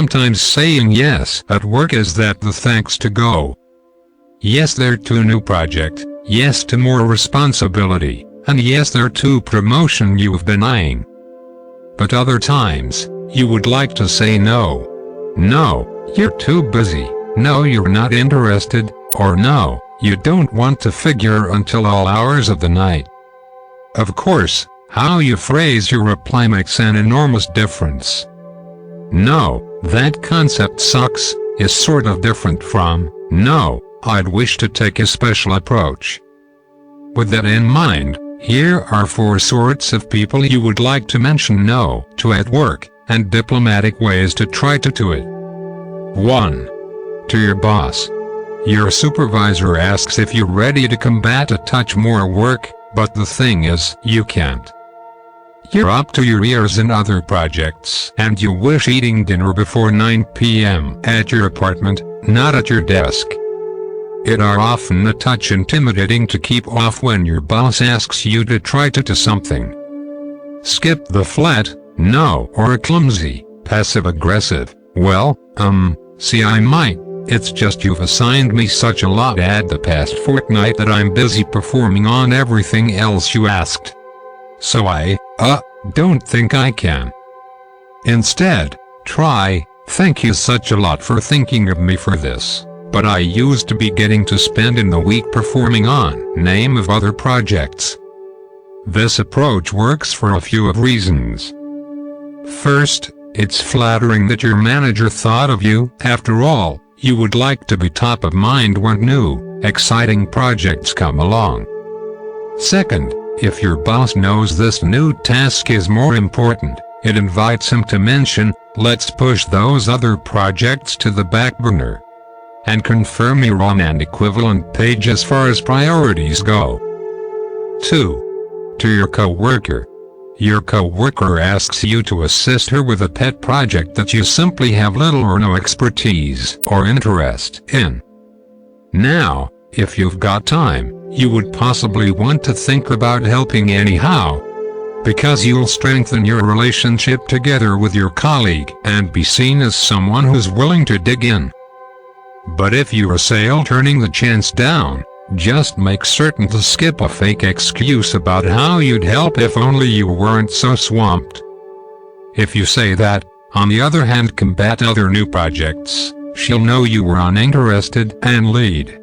sometimes saying yes at work is that the thanks to go. Yes there to a new project, yes to more responsibility, and yes there to promotion you've been eyeing. But other times, you would like to say no. No, you're too busy, no you're not interested, or no, you don't want to figure until all hours of the night. Of course, how you phrase your reply makes an enormous difference. No, that concept sucks, is sort of different from, no, I'd wish to take a special approach. With that in mind, here are 4 sorts of people you would like to mention no to at work, and diplomatic ways to try to do it. 1. To your boss. Your supervisor asks if you're ready to combat a touch more work, but the thing is, you can't. You're up to your ears in other projects, and you wish eating dinner before 9 p.m. at your apartment, not at your desk. It are often a touch intimidating to keep off when your boss asks you to try to do something. Skip the flat, no, or a clumsy, passive-aggressive, well, see I might, it's just you've assigned me such a lot at the past fortnight that I'm busy performing on everything else you asked. So I, don't think I can. Instead, try, thank you such a lot for thinking of me for this, but I used to be getting to spend in the week performing on name of other projects. This approach works for a few of reasons. First, it's flattering that your manager thought of you. After all, you would like to be top of mind when new, exciting projects come along. Second, if your boss knows this new task is more important, it invites him to mention, let's push those other projects to the back burner, and confirm you're on an equivalent page as far as priorities go. 2. To your coworker. Your coworker asks you to assist her with a pet project that you simply have little or no expertise or interest in. Now, if you've got time, you would possibly want to think about helping anyhow, because you'll strengthen your relationship together with your colleague and be seen as someone who's willing to dig in. But if you assail turning the chance down, just make certain to skip a fake excuse about how you'd help if only you weren't so swamped. If you say that, on the other hand, combat other new projects, she'll know you were uninterested and lead.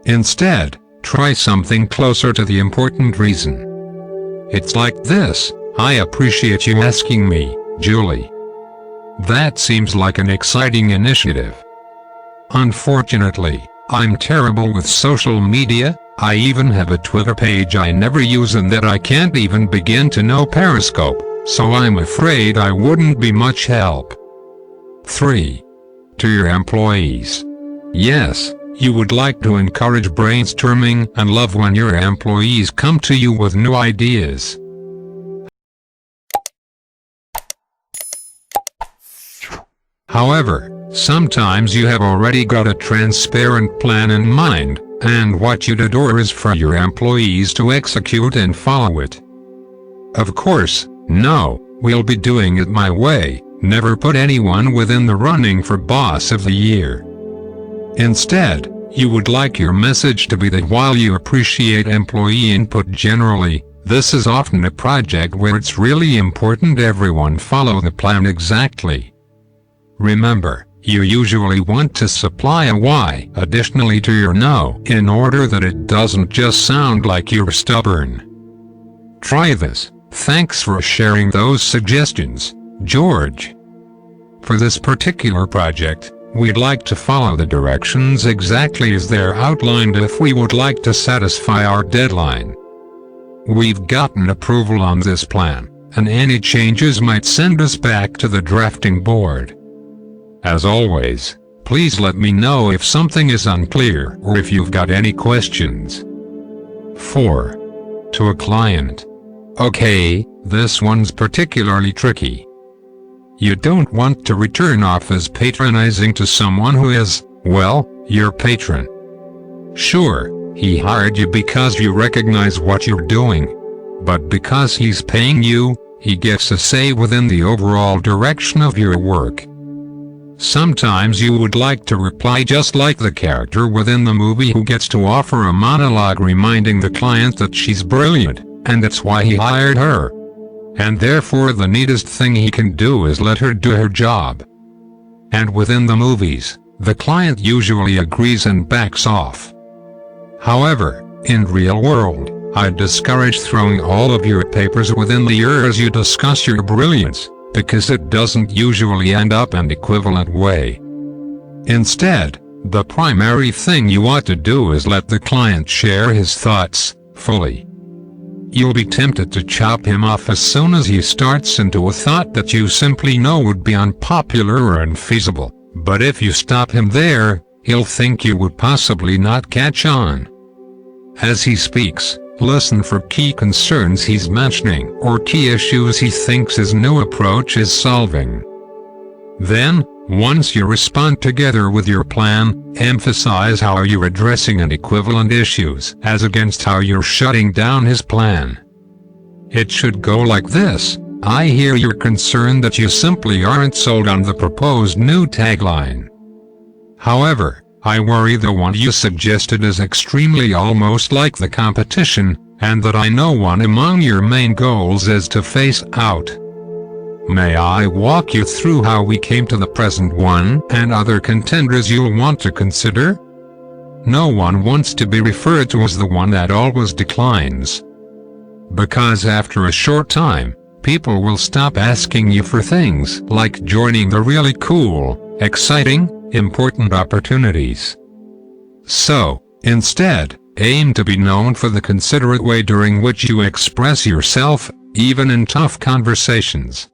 Instead, try something closer to the important reason. It's like this, I appreciate you asking me, Julie. That seems like an exciting initiative. Unfortunately, I'm terrible with social media, I even have a Twitter page I never use and that I can't even begin to know Periscope, so I'm afraid I wouldn't be much help. 3. To your employees. Yes, you would like to encourage brainstorming and love when your employees come to you with new ideas. However, sometimes you have already got a transparent plan in mind, and what you'd adore is for your employees to execute and follow it. Of course, no, we'll be doing it my way, never put anyone within the running for Boss of the Year. Instead, you would like your message to be that while you appreciate employee input generally, this is often a project where it's really important everyone follow the plan exactly. Remember, you usually want to supply a why additionally to your no in order that it doesn't just sound like you're stubborn. Try this. Thanks for sharing those suggestions, George. For this particular project, we'd like to follow the directions exactly as they're outlined if we would like to satisfy our deadline. We've gotten approval on this plan, and any changes might send us back to the drafting board. As always, please let me know if something is unclear or if you've got any questions. 4. To a client. Okay, this one's particularly tricky. You don't want to return off as patronizing to someone who is, well, your patron. Sure, he hired you because you recognize what you're doing. But because he's paying you, he gets a say within the overall direction of your work. Sometimes you would like to reply just like the character within the movie who gets to offer a monologue reminding the client that she's brilliant, and that's why he hired her. And therefore the neatest thing he can do is let her do her job. And within the movies, the client usually agrees and backs off. However, in real world, I discourage throwing all of your papers within the ear as you discuss your brilliance, because it doesn't usually end up an equivalent way. Instead, the primary thing you ought to do is let the client share his thoughts, fully. You'll be tempted to chop him off as soon as he starts into a thought that you simply know would be unpopular or unfeasible, but if you stop him there, he'll think you would possibly not catch on. As he speaks, listen for key concerns he's mentioning or key issues he thinks his new approach is solving. Then, once you respond together with your plan, emphasize how you're addressing an equivalent issues as against how you're shutting down his plan. It should go like this: I hear you're concerned that you simply aren't sold on the proposed new tagline. However, I worry the one you suggested is extremely almost like the competition, and that I know one among your main goals is to phase out. May I walk you through how we came to the present one and other contenders you'll want to consider? No one wants to be referred to as the one that always declines. Because after a short time, people will stop asking you for things like joining the really cool, exciting, important opportunities. So, instead, aim to be known for the considerate way during which you express yourself, even in tough conversations.